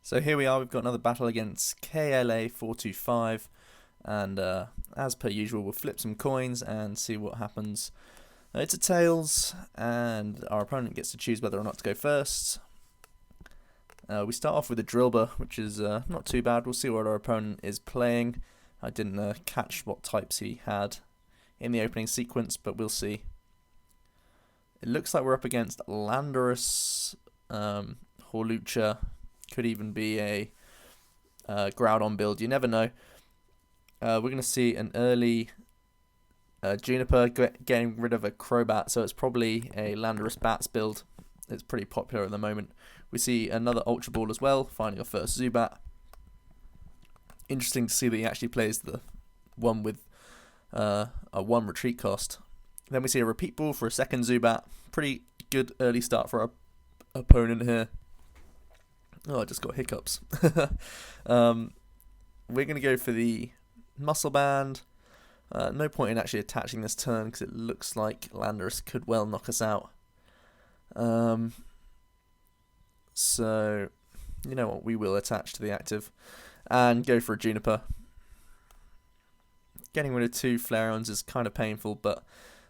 So here we are, we've got another battle against KLA 425, and as per usual we'll flip some coins and see what happens. It's a tails, and our opponent gets to choose whether or not to go first. We start off with a Drillbur, which is not too bad. We'll see what our opponent is playing. I didn't catch what types he had in the opening sequence, but we'll see. It looks like we're up against Landorus, Hawlucha, could even be a Groudon build. You never know. We're going to see an early Juniper getting rid of a Crobat, so it's probably a Landorus Bats build. It's pretty popular at the moment. We see another Ultra Ball as well, finding our first Zubat. Interesting to see that he actually plays the one with a 1 retreat cost. Then we see a Repeat Ball for a second Zubat. Pretty good early start for our opponent here. Oh, I just got hiccups. We're going to go for the Muscle Band. No point in actually attaching this turn because it looks like Landorus could well knock us out. So, you know what, we will attach to the active and go for a Juniper. Getting rid of 2 Flareons is kind of painful, but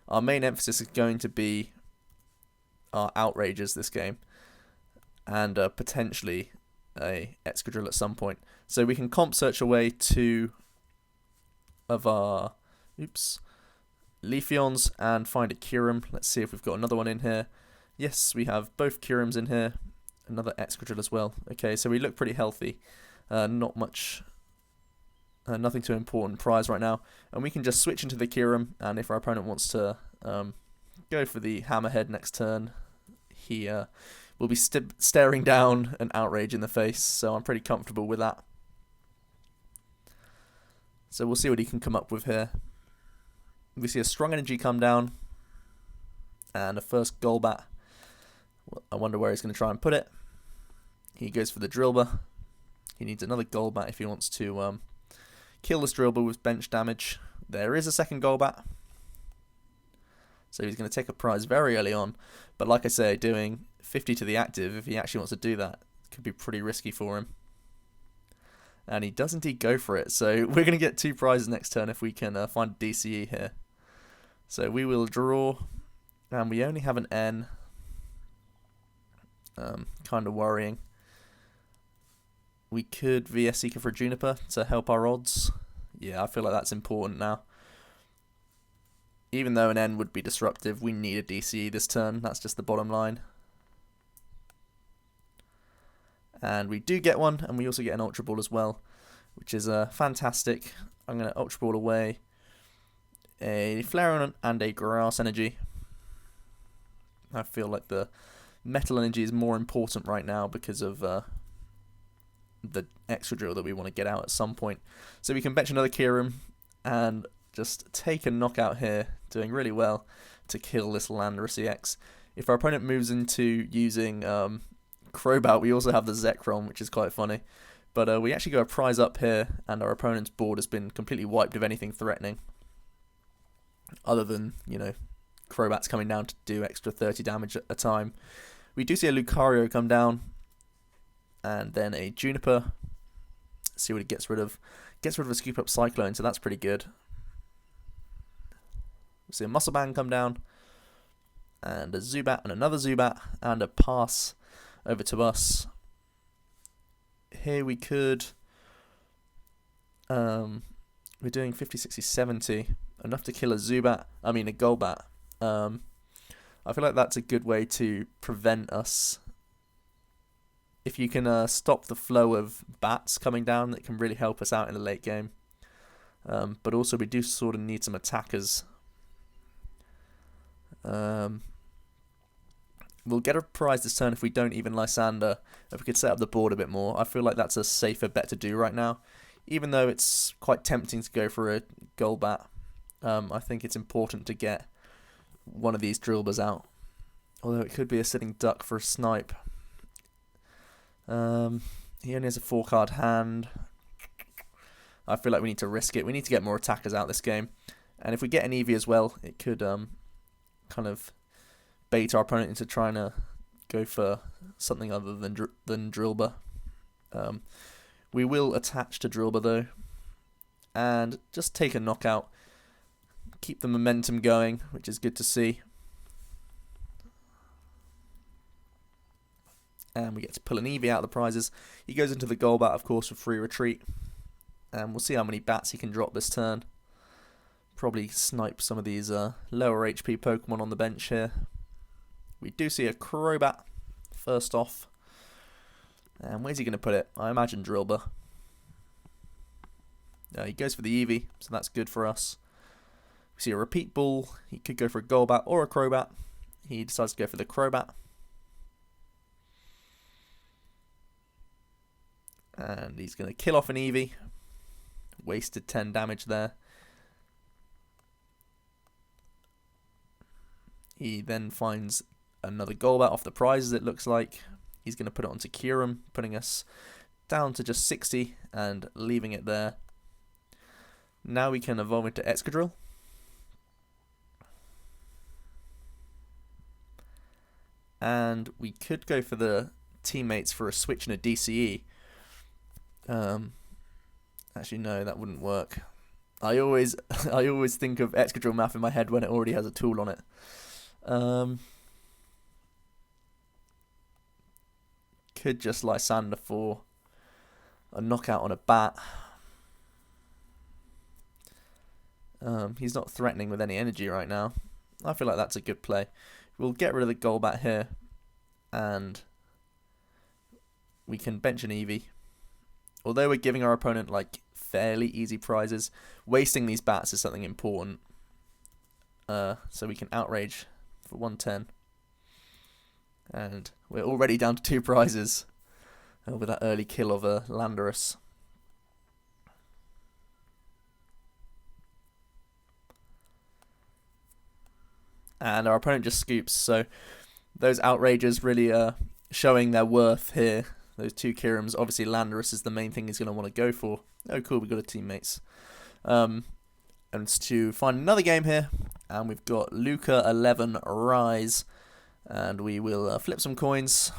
our main emphasis is going to be our Outrages this game, and potentially a Excadrill at some point. So we can comp search away 2 of our Leafeons and find a Kyurem. Let's see if we've got another one in here. Yes, we have both Kyurems in here. Another Excadrill as well. Okay, so we look pretty healthy. Not much, nothing too important prize right now. And we can just switch into the Kyurem, and if our opponent wants to go for the Hammerhead next turn, he will be staring down an Outrage in the face, so I'm pretty comfortable with that. So we'll see what he can come up with here. We see a Strong Energy come down, and a first Golbat. I wonder where he's going to try and put it. He goes for the Drillbur. He needs another Golbat if he wants to kill this Drillbur with bench damage. There is a second Golbat. So he's going to take a prize very early on. But like I say, doing 50 to the active, if he actually wants to do that, could be pretty risky for him. And he does indeed go for it. So we're going to get 2 prizes next turn if we can find a DCE here. So we will draw. And we only have an N. Kind of worrying. We could VS Seeker for Juniper to help our odds. Yeah, I feel like that's important now. Even though an N would be disruptive, we need a DCE this turn. That's just the bottom line. And we do get one, and we also get an Ultra Ball as well, which is fantastic. I'm going to Ultra Ball away a Flareon and a Grass Energy. I feel like the Metal Energy is more important right now because of the Excadrill that we want to get out at some point. So we can bench another Kyurem and just take a knockout here, doing really well to kill this Landorus EX. If our opponent moves into using Crobat, we also have the Zekrom, which is quite funny. But we actually go a prize up here, and our opponent's board has been completely wiped of anything threatening. Other than, you know, Crobat's coming down to do extra 30 damage at a time. We do see a Lucario come down, and then a Juniper. See what it gets rid of. Gets rid of a Scoop Up Cyclone, so that's pretty good. We see a Muscle Band come down, and a Zubat, and another Zubat, and a pass over to us. Here we could. We're doing 50, 60, 70. Enough to kill a Zubat. I mean, a Golbat. I feel like that's a good way to prevent us. If you can stop the flow of bats coming down, that can really help us out in the late game. But also we do sort of need some attackers. We'll get a prize this turn if we don't even Lysander. If we could set up the board a bit more. I feel like that's a safer bet to do right now. Even though it's quite tempting to go for a Golbat, I think it's important to get one of these Drillburs out. Although it could be a sitting duck for a snipe. He only has a 4-card hand. I feel like we need to risk it. We need to get more attackers out this game. And if we get an Eevee as well, it could kind of bait our opponent into trying to go for something other than Drillbur. We will attach to Drillbur though, and just take a knockout, keep the momentum going, which is good to see. And we get to pull an Eevee out of the prizes. He goes into the Golbat, of course, for free retreat. And we'll see how many bats he can drop this turn. Probably snipe some of these lower HP Pokemon on the bench here. We do see a Crobat first off. And where's he going to put it? I imagine Drillbur. He goes for the Eevee, so that's good for us. We see a Repeat Ball. He could go for a Golbat or a Crobat. He decides to go for the Crobat. And he's going to kill off an Eevee. Wasted 10 damage there. He then finds another Golbat off the prizes, it looks like. He's going to put it onto Kyurem, putting us down to just 60 and leaving it there. Now we can evolve into Excadrill. And we could go for the teammates for a switch and a DCE. Actually, no, that wouldn't work. I always think of Excadrill Math in my head when it already has a tool on it. Could just Lysander for a knockout on a bat. He's not threatening with any energy right now. I feel like that's a good play. We'll get rid of the Golbat here, and we can bench an Eevee. Although we're giving our opponent like fairly easy prizes, wasting these bats is something important. So we can outrage for 110. And we're already down to 2 prizes with that early kill of a Landorus. And our opponent just scoops, so those outrages really showing their worth here. Those 2 Kyurems. Obviously Landorus is the main thing he's going to want to go for. Oh cool, we've got a teammates. And it's to find another game here. And we've got Luca 11 Rise. And we will flip some coins.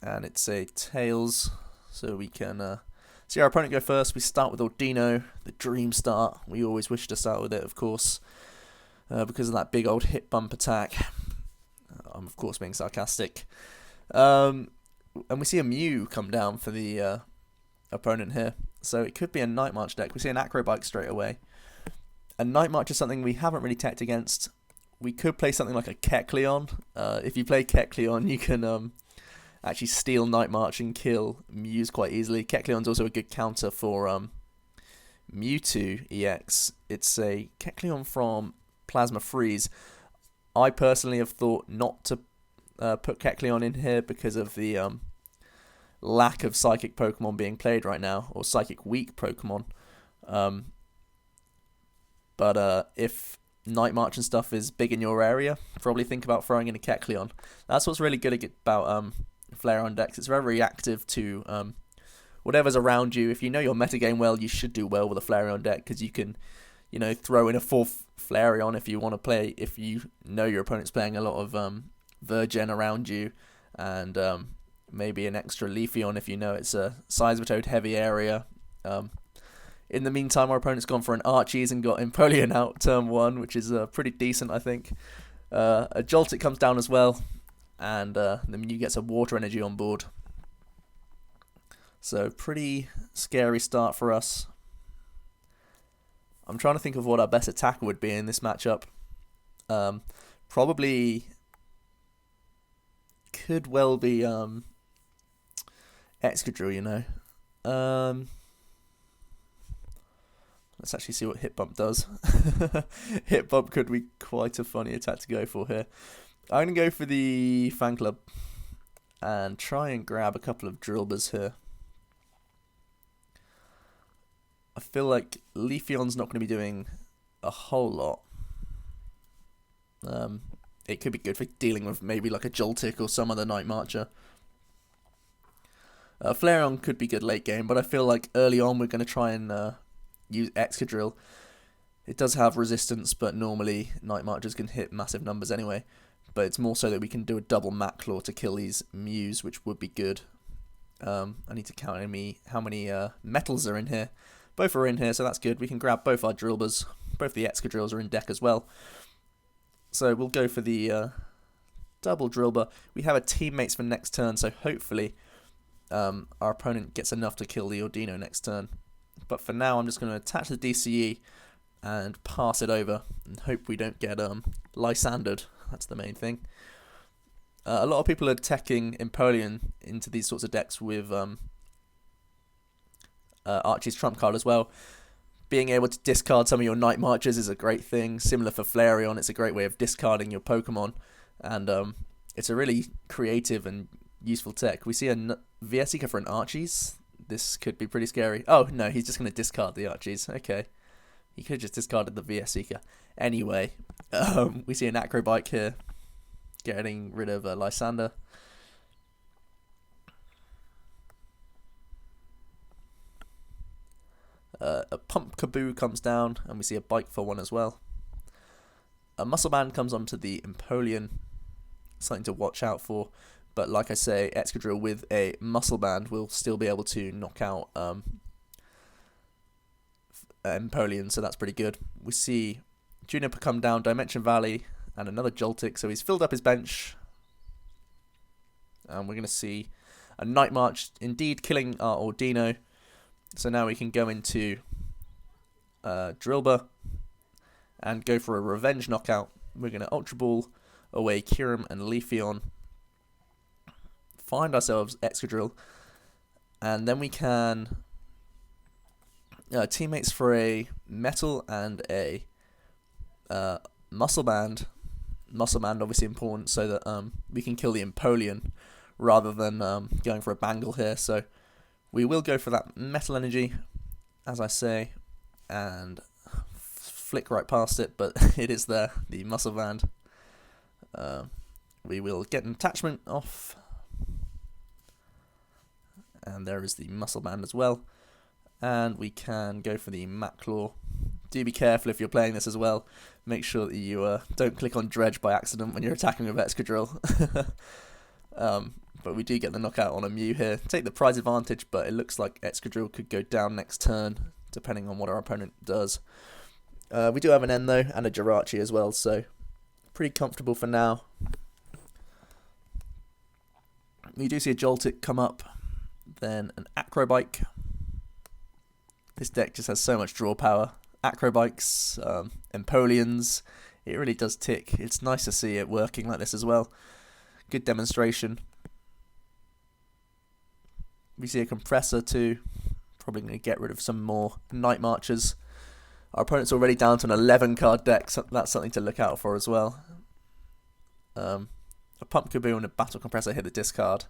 And it's a Tails. So we can see our opponent go first. We start with Ordino, the dream start. We always wish to start with it, of course. Because of that big old hit bump attack. I'm of course being sarcastic. And we see a Mew come down for the opponent here. So it could be a Night March deck. We see an Acrobike straight away. And Night March is something we haven't really teched against. We could play something like a Kecleon. If you play Kecleon, you can actually steal Night March and kill Mews quite easily. Kecleon's also a good counter for Mewtwo EX. It's a Kecleon from Plasma Freeze. I personally have thought not to put Kecleon in here because of the lack of Psychic Pokemon being played right now, or Psychic weak Pokemon. But if Night March and stuff is big in your area, probably think about throwing in a Kecleon. That's what's really good about Flareon decks. It's very reactive to whatever's around you. If you know your metagame well, you should do well with a Flareon deck, because you can, you know, throw in a 4th Flareon if you want to play, if you know your opponent's playing a lot of Virgin around you, and maybe an extra Leafeon if you know it's a Seismitoad heavy area. In the meantime, our opponent's gone for an Archie's and got Empoleon out turn 1, which is pretty decent, I think. A Joltik comes down as well, and the Mew gets a Water Energy on board. So pretty scary start for us. I'm trying to think of what our best attacker would be in this matchup. Probably could well be Excadrill, you know. Let's actually see what Hit Bump does. Hit Bump could be quite a funny attack to go for here. I'm going to go for the Fan Club and try and grab a couple of Drillburs here. I feel like Leafeon's not going to be doing a whole lot. It could be good for dealing with maybe like a Joltik or some other Night Marcher. Flareon could be good late game, but I feel like early on we're going to try and use Excadrill. It does have resistance, but normally Night Marchers can hit massive numbers anyway. But it's more so that we can do a double Mat Claw to kill these Mews, which would be good. I need to count how many metals are in here. Both are in here, so that's good. We can grab both our Drillburs. Both the Excadrills are in deck as well. So we'll go for the double Drillbur. We have a teammates for next turn, so hopefully our opponent gets enough to kill the Ordino next turn. But for now, I'm just going to attach the DCE and pass it over and hope we don't get Lysandered. That's the main thing. A lot of people are teching Empoleon into these sorts of decks with Archie's trump card as well. Being able to discard some of your Night Marches is a great thing. Similar for Flareon, it's a great way of discarding your Pokemon. And it's a really creative and useful tech. We see a VS Seeker for an Archie's. This could be pretty scary. Oh, no, he's just going to discard the Archie's. Okay. He could have just discarded the VS Seeker. Anyway, we see an Acrobike here, getting rid of Lysander. A Pumpkaboo comes down, and we see a Bike for one as well. A Muscle Band comes onto the Empoleon, something to watch out for. But like I say, Excadrill with a Muscle Band will still be able to knock out Empoleon, so that's pretty good. We see Juniper come down, Dimension Valley, and another Joltik, so he's filled up his bench. And we're going to see a Night March, indeed killing our Ordino. So now we can go into Drillbur and go for a revenge knockout. We're going to Ultra Ball away Kyurem and Leafeon. Find ourselves Excadrill. And then we can teammates for a Metal and a Muscle Band. Muscle Band obviously important so that we can kill the Empoleon rather than going for a Bangle here. So we will go for that Metal Energy, as I say, and flick right past it, but it is there, the Muscle Band. We will get an attachment off, and there is the Muscle Band as well. And we can go for the Maclaw. Do be careful if you're playing this as well. Make sure that you don't click on Dredge by accident when you're attacking with Excadrill. But we do get the knockout on a Mew here. Take the prize advantage, but it looks like Excadrill could go down next turn, depending on what our opponent does. We do have an N though, and a Jirachi as well, so pretty comfortable for now. We do see a Joltik come up, then an Acrobike. This deck just has so much draw power. Acrobikes, Empoleons, it really does tick. It's nice to see it working like this as well. Good demonstration. We see a Compressor too. Probably going to get rid of some more Night Marchers. Our opponent's already down to an 11 card deck, so that's something to look out for as well. A Pumpkaboo and a Battle Compressor hit the discard.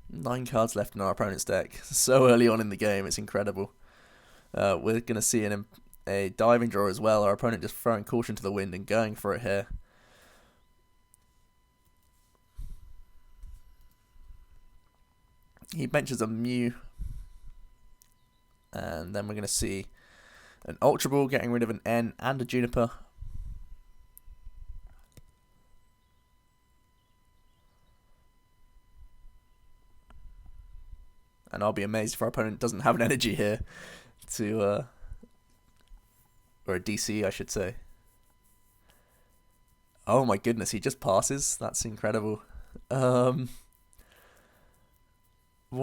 9 cards left in our opponent's deck. So early on in the game, it's incredible. We're going to see a Diving Draw as well. Our opponent just throwing caution to the wind and going for it here. He benches a Mew. And then we're going to see an Ultra Ball getting rid of an N and a Juniper. And I'll be amazed if our opponent doesn't have an energy here to, or a DC, I should say. Oh my goodness, he just passes? That's incredible. What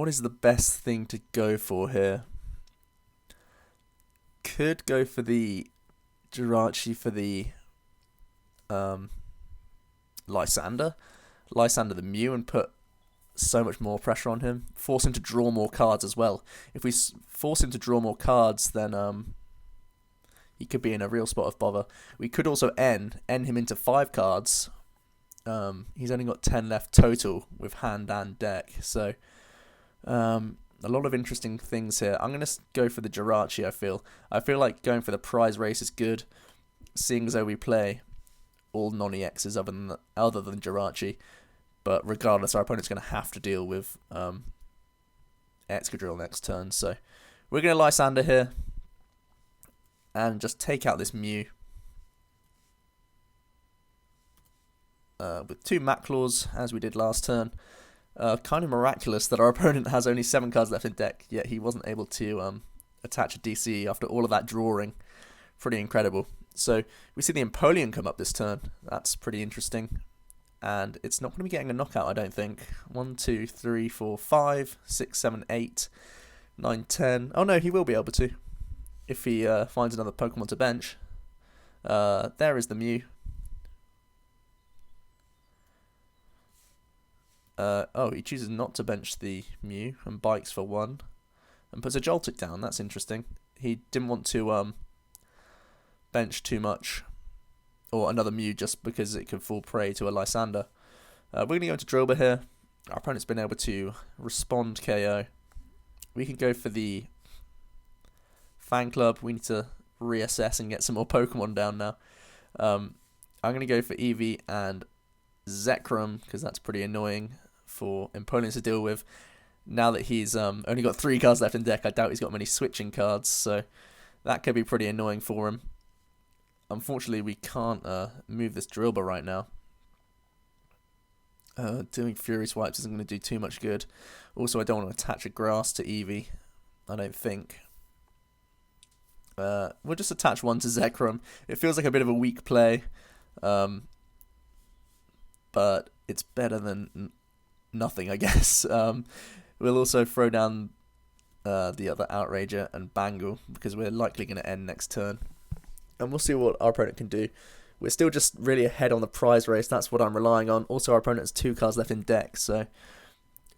is the best thing to go for here? Could go for the Jirachi for the Lysander. Lysander the Mew and put so much more pressure on him. Force him to draw more cards as well. If we force him to draw more cards, then he could be in a real spot of bother. We could also N him into 5 cards. He's only got 10 left total with hand and deck. So a lot of interesting things here. I'm going to go for the Jirachi, I feel like going for the prize race is good, seeing as though we play all non-EXs other than Jirachi. But regardless, our opponent's going to have to deal with Excadrill next turn. So we're going to Lysander here and just take out this Mew. with 2 Maclaws, as we did last turn. Kind of miraculous that our opponent has only 7 cards left in deck, yet he wasn't able to attach a DCE after all of that drawing. Pretty incredible. So we see the Empoleon come up this turn. That's pretty interesting. And it's not going to be getting a knockout, I don't think. 1, 2, 3, 4, 5, 6, 7, 8, 9, 10. Oh no, he will be able to, if he finds another Pokemon to bench. There is the Mew. Oh, he chooses not to bench the Mew and bikes for 1 and puts a Joltik down. That's interesting. He didn't want to bench too much or another Mew just because it could fall prey to a Lysander. We're going to go into Drilbur here. Our opponent's been able to respond KO. We can go for the Fan Club. We need to reassess and get some more Pokemon down now. I'm going to go for Eevee and Zekrom because that's pretty annoying for Empoleon to deal with. Now that he's only got 3 cards left in deck, I doubt he's got many switching cards, so that could be pretty annoying for him. Unfortunately, we can't move this Drilbur right now. Doing Fury Swipes isn't going to do too much good. Also, I don't want to attach a Grass to Eevee, I don't think. We'll just attach 1 to Zekrom. It feels like a bit of a weak play, but it's better than nothing, I guess. We'll also throw down the other Outrager and Bangle, because we're likely going to end next turn. And we'll see what our opponent can do. We're still just really ahead on the prize race. That's what I'm relying on. Also, our opponent has 2 cards left in deck, so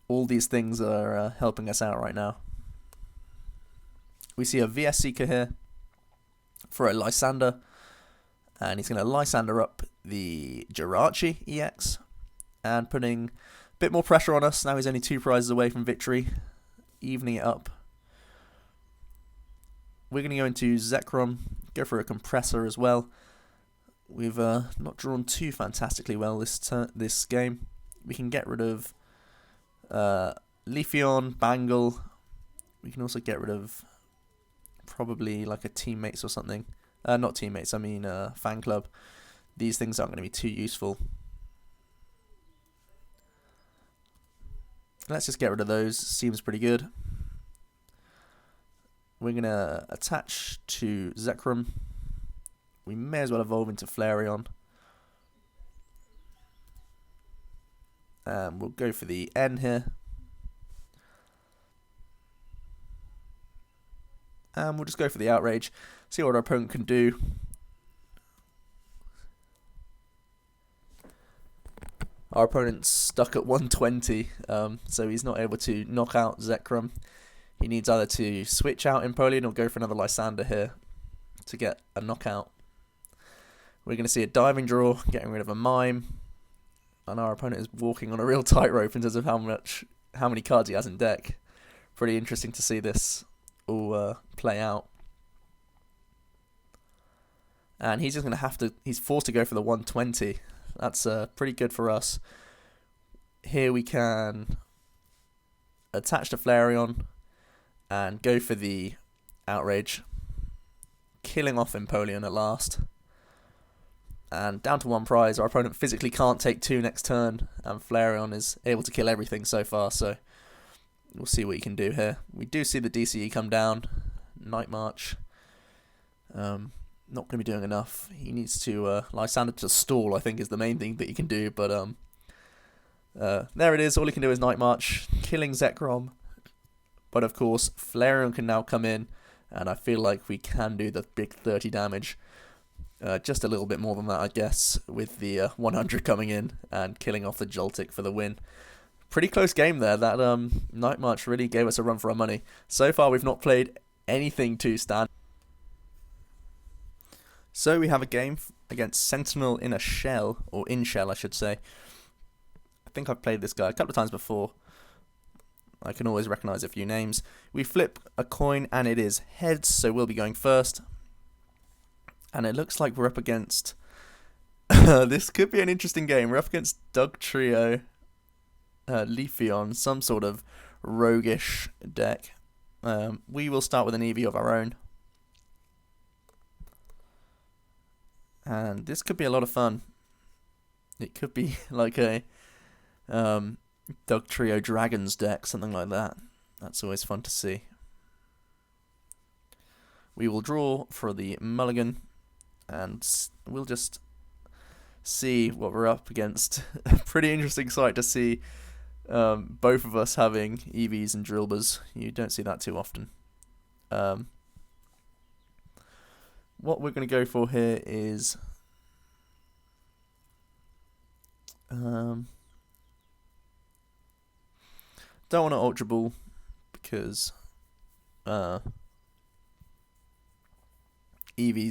all these things are helping us out right now. We see a VS Seeker here for a Lysander, and he's going to Lysander up the Jirachi EX, and putting a bit more pressure on us. Now he's only 2 prizes away from victory, evening it up. We're going to go into Zekrom, go for a Compressor as well. We've not drawn too fantastically well this game. We can get rid of Leafeon, Bangle. We can also get rid of probably like a Teammates or something. Not Teammates, I mean Fan Club. These things aren't going to be too useful. Let's just get rid of those. Seems pretty good. We're going to attach to Zekrom. We may as well evolve into Flareon. And we'll go for the N here. And we'll just go for the Outrage. See what our opponent can do. Our opponent's stuck at 120, so he's not able to knock out Zekrom. He needs either to switch out Empoleon or go for another Lysander here to get a knockout. We're going to see a Diving Draw, getting rid of a Mime. And our opponent is walking on a real tightrope in terms of how many cards he has in deck. Pretty interesting to see this all play out. And he's just going to have to, he's forced to go for the 120. That's pretty good for us. Here we can attach to Flareon and go for the Outrage, killing off Empoleon at last. And down to 1 prize. Our opponent physically can't take 2 next turn, and Flareon is able to kill everything so far, so we'll see what he can do here. We do see the DCE come down. Night March. Not going to be doing enough. He needs to Lysander to stall, I think, is the main thing that he can do, but there it is. All he can do is Night March, killing Zekrom. But of course, Flareon can now come in, and I feel like we can do the big 30 damage. Just a little bit more than that, I guess, with the 100 coming in and killing off the Joltik for the win. Pretty close game there. That Night March really gave us a run for our money. So far, we've not played anything too standard. So we have a game against Sentinel in a Shell, or in Shell, I should say. I think I've played this guy a couple of times before. I can always recognise a few names. We flip a coin, and it is heads, so we'll be going first. And it looks like we're up against... this could be an interesting game. We're up against Dugtrio, Leafeon, some sort of roguish deck. We will start with an Eevee of our own. And this could be a lot of fun. It could be like a Dugtrio Dragons deck, something like that. That's always fun to see. We will draw for the mulligan, and we'll just see what we're up against. A pretty interesting sight to see both of us having EVs and Drillburs. You don't see that too often. What we're going to go for here is don't want to Ultra Ball because EVs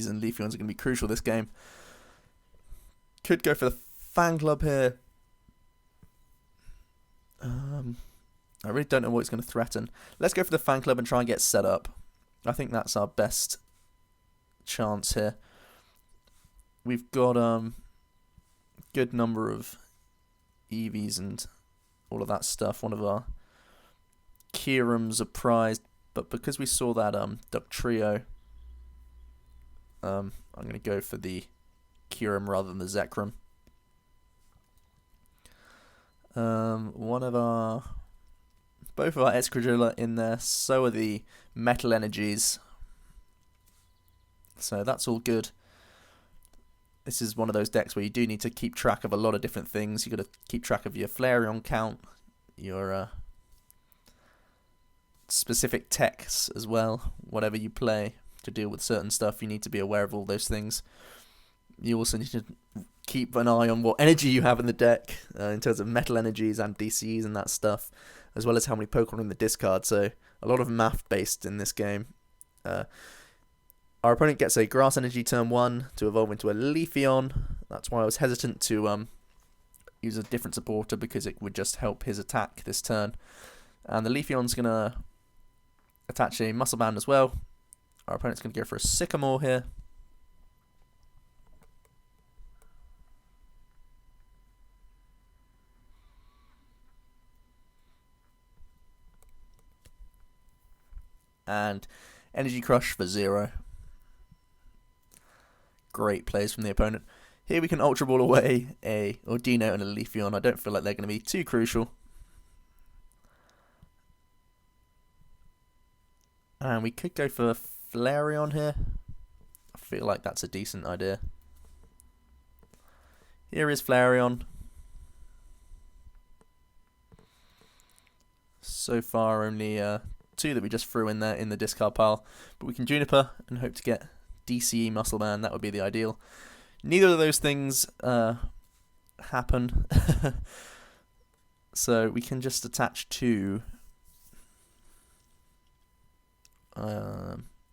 and Leafeons are going to be crucial this game. Could go for the Fan Club here. I really don't know what it's going to threaten. Let's go for the Fan Club and try and get set up. I think that's our best chance here. We've got good number of EVs and all of that stuff. One of our Kierums are prized, but because we saw that Dugtrio, I'm going to go for the Kierum rather than the Zekrom. Both of our Excadrill are in there, so are the Metal Energies. So that's all good. This is one of those decks where you do need to keep track of a lot of different things. You've got to keep track of your Flareon count, your specific techs as well. Whatever you play to deal with certain stuff, you need to be aware of all those things. You also need to keep an eye on what energy you have in the deck in terms of Metal Energies and DCEs and that stuff, as well as how many Pokemon in the discard. So a lot of math based in this game. Our opponent gets a Grass Energy turn 1 to evolve into a Leafeon. That's why I was hesitant to use a different supporter, because it would just help his attack this turn. And the Leafeon's going to attach a Muscle Band as well. Our opponent's going to go for a Sycamore here. And Energy Crush for 0. Great plays from the opponent. Here we can Ultra Ball away a Ordino and a Leafeon. I don't feel like they're going to be too crucial. And we could go for Flareon here. I feel like that's a decent idea. Here is Flareon. So far only 2 that we just threw in there in the discard pile, but we can Juniper and hope to get DCE Muscle Band. That would be the ideal. Neither of those things happen, so we can just attach 2.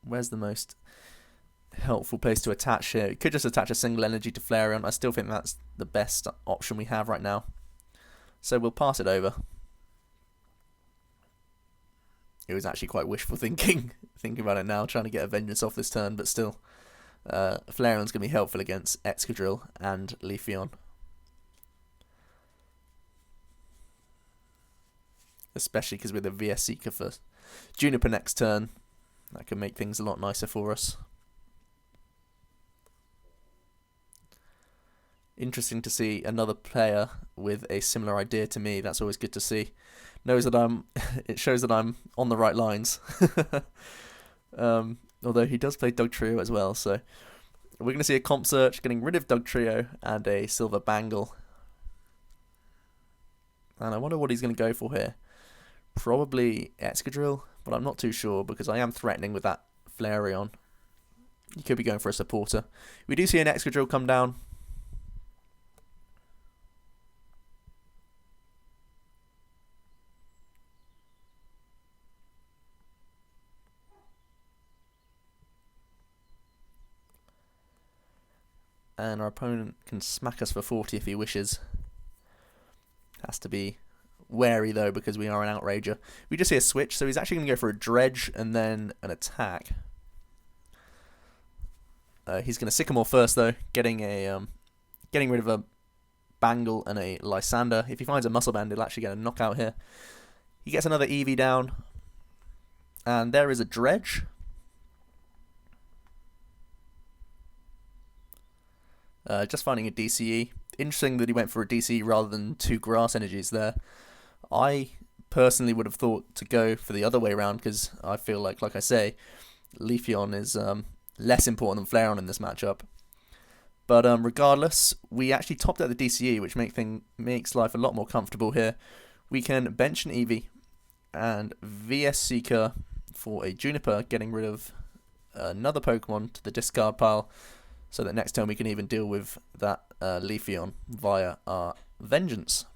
Where's the most helpful place to attach here? You could just attach a single energy to Flareon. I still think that's the best option we have right now, so we'll pass it over. It was actually quite wishful thinking about it now, trying to get a Vengeance off this turn, but still. Flareon's going to be helpful against Excadrill and Leafeon. Especially because with a VS Seeker for Juniper next turn, that can make things a lot nicer for us. Interesting to see another player with a similar idea to me. That's always good to see. Knows that it shows that I'm on the right lines. Although he does play Dugtrio as well, so we're going to see a comp search, getting rid of Dugtrio and a Silver Bangle. And I wonder what he's going to go for here. Probably Excadrill, but I'm not too sure because I am threatening with that Flareon. He could be going for a supporter. We do see an Excadrill come down. And our opponent can smack us for 40 if he wishes. Has to be wary though, because we are an Outrager. We just see a switch, so he's actually going to go for a Dredge and then an attack. He's going to Sycamore first though, getting rid of a Bangle and a Lysander. If he finds a Muscle Band, he'll actually get a knockout here. He gets another Eevee down, and there is a Dredge. Just finding a DCE. interesting that he went for a DC rather than 2 grass energies there. I personally would have thought to go for the other way around, because I feel like I say, Leafeon is less important than Flareon in this matchup. But regardless, we actually topped out the DCE, which makes life a lot more comfortable here. We can bench an Eevee and VS Seeker for a Juniper, getting rid of another Pokemon to the discard pile, so that next turn we can even deal with that Leafeon via our Vengeance.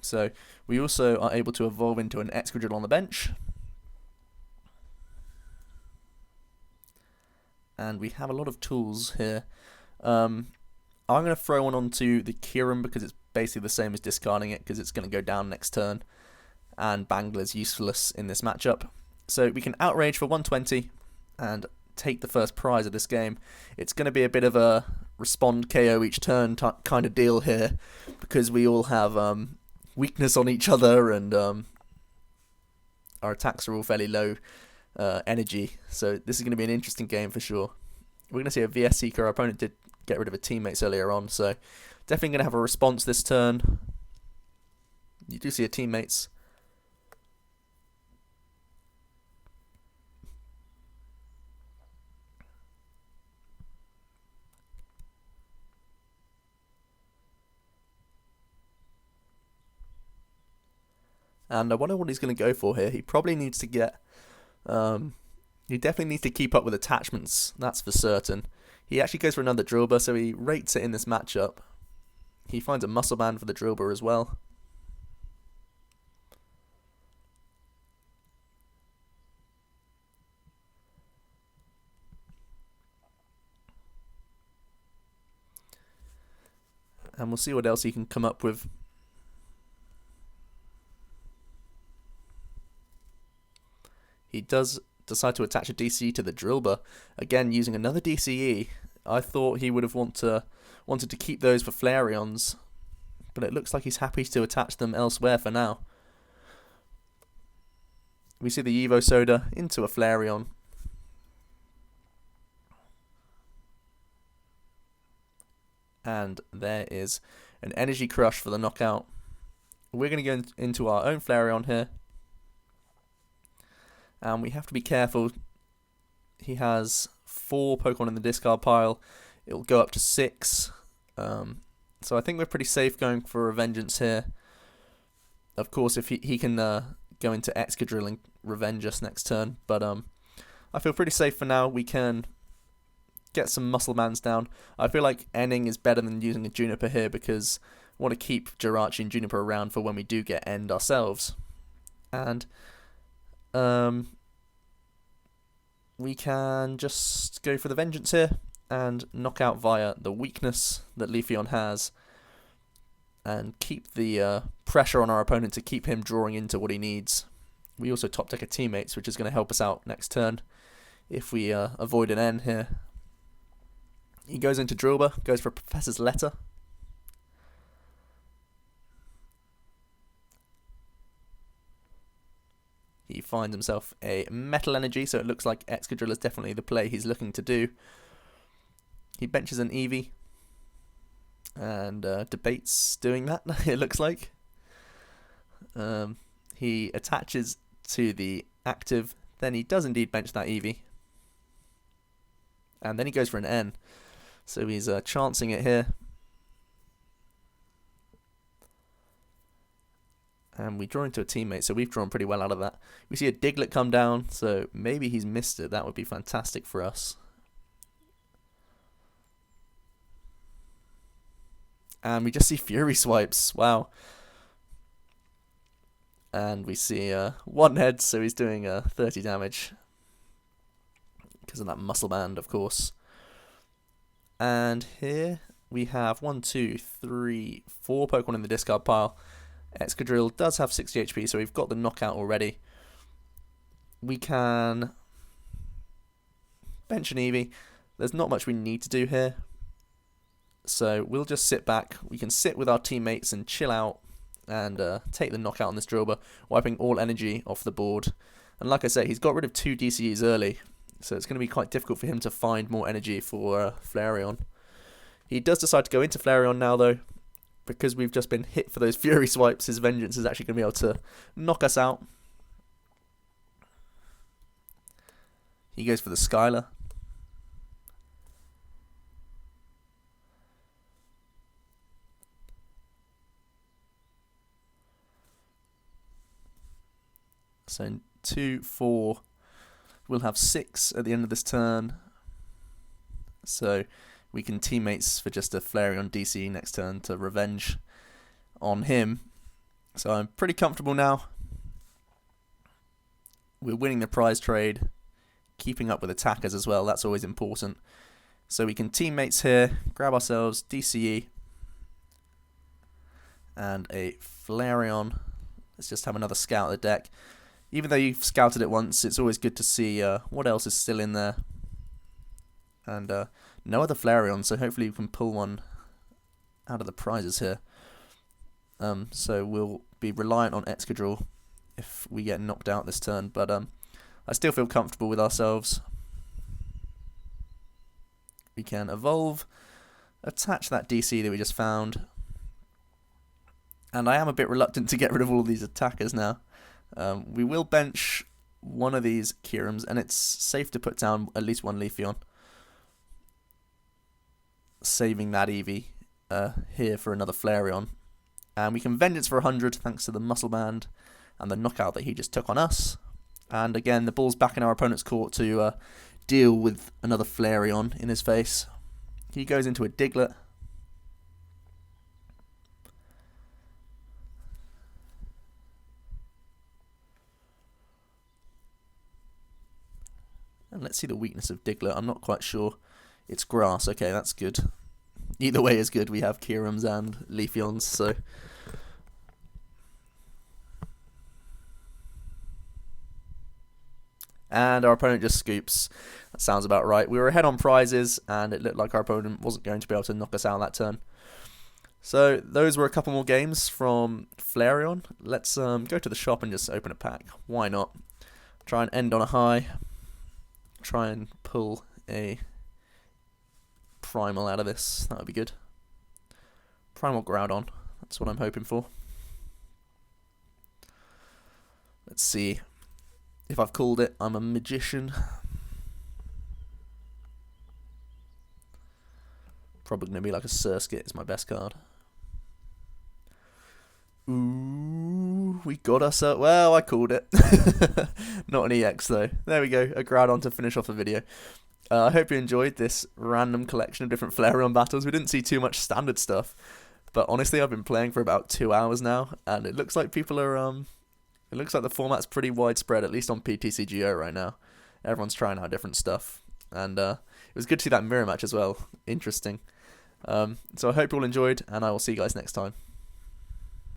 So we also are able to evolve into an Excadrill on the bench. And we have a lot of tools here. I'm going to throw one onto the Kyurem because it's basically the same as discarding it, because it's going to go down next turn. And Bangler's useless in this matchup. So we can Outrage for 120 and take the first prize of this game. It's going to be a bit of a respond KO each turn kind of deal here, because we all have weakness on each other, and our attacks are all fairly low energy. So this is going to be an interesting game for sure. We're going to see a VS Seeker. Our opponent did get rid of a teammates earlier on, so definitely going to have a response this turn. You do see a teammates. And I wonder what he's going to go for here. He probably needs to get... he definitely needs to keep up with attachments, that's for certain. He actually goes for another Drillbur, so he rates it in this matchup. He finds a Muscle Band for the Drillbur as well. And we'll see what else he can come up with. He does decide to attach a DC to the Drillbur, again using another DCE. I thought he would have wanted to keep those for Flareons, but it looks like he's happy to attach them elsewhere for now. We see the Evo Soda into a Flareon. And there is an Energy Crush for the knockout. We're going to go into our own Flareon here. And we have to be careful. He has 4 Pokemon in the discard pile. It'll go up to 6. So I think we're pretty safe going for a Vengeance here. Of course, if he can go into Excadrill and revenge us next turn. But I feel pretty safe for now. We can get some Muscle Bands down. I feel like ending is better than using a Juniper here, because I want to keep Jirachi and Juniper around for when we do get end ourselves. And we can just go for the Vengeance here and knock out via the weakness that Leafeon has, and keep the pressure on our opponent to keep him drawing into what he needs. We also top deck a teammates, which is going to help us out next turn if we avoid an N here. He goes into Drillbur, goes for Professor's Letter. He finds himself a Metal Energy, so it looks like Excadrill is definitely the play he's looking to do. He benches an Eevee and debates doing that, it looks like. He attaches to the active, then he does indeed bench that Eevee. And then he goes for an N. So he's chancing it here. And we draw into a teammate, so we've drawn pretty well out of that. We see a Diglett come down, so maybe he's missed it. That would be fantastic for us. And we just see Fury Swipes. Wow. And we see one head, so he's doing 30 damage. Because of that Muscle Band, of course. And here we have 1, 2, 3, 4 Pokemon in the discard pile. Excadrill does have 60 HP, so we've got the knockout already. We can bench an Eevee. There's not much we need to do here. So we'll just sit back. We can sit with our teammates and chill out and take the knockout on this Drillbur, wiping all energy off the board. And like I say, he's got rid of 2 DCEs early, so it's going to be quite difficult for him to find more energy for Flareon. He does decide to go into Flareon now, though. because we've just been hit for those Fury swipes, his Vengeance is actually going to be able to knock us out. He goes for the Skylar. So 2, 4, we'll have 6 at the end of this turn. So we can teammates for just a Flareon DC next turn to revenge on him. So I'm pretty comfortable now. We're winning the prize trade, keeping up with attackers as well, that's always important. So we can teammates here, grab ourselves DCE and a Flareon. Let's just have another scout of the deck. Even though you've scouted it once, it's always good to see what else is still in there. And no other Flareon, so hopefully you can pull one out of the prizes here. So we'll be reliant on Excadrill if we get knocked out this turn, but I still feel comfortable with ourselves. We can evolve, attach that DC that we just found, and I am a bit reluctant to get rid of all these attackers now. We will bench one of these Kirams, and it's safe to put down at least one Leafeon, saving that Eevee here for another Flareon. And we can Vengeance for 100 thanks to the Muscle Band and the knockout that he just took on us. And again, the ball's back in our opponent's court to deal with another Flareon in his face. He goes into a Diglett. And let's see the weakness of Diglett. I'm not quite sure. It's grass. Okay, that's good. Either way is good. We have Kirams and Leafeons, so... And our opponent just scoops. That sounds about right. We were ahead on prizes, and it looked like our opponent wasn't going to be able to knock us out that turn. So those were a couple more games from Flareon. Let's go to the shop and just open a pack. Why not? Try and end on a high. Try and pull a Primal out of this. That would be good. Primal Groudon. That's what I'm hoping for. Let's see if I've called it. I'm a magician. Probably going to be like a Surskit. It's my best card. Ooh, we got ourselves... Well, I called it. Not an EX, though. There we go. A Groudon to finish off the video. I hope you enjoyed this random collection of different Flareon battles. We didn't see too much standard stuff. But honestly, I've been playing for about 2 hours now. And it looks like people are... It looks like the format's pretty widespread, at least on PTCGO right now. Everyone's trying out different stuff. And it was good to see that mirror match as well. Interesting. So I hope you all enjoyed, and I will see you guys next time.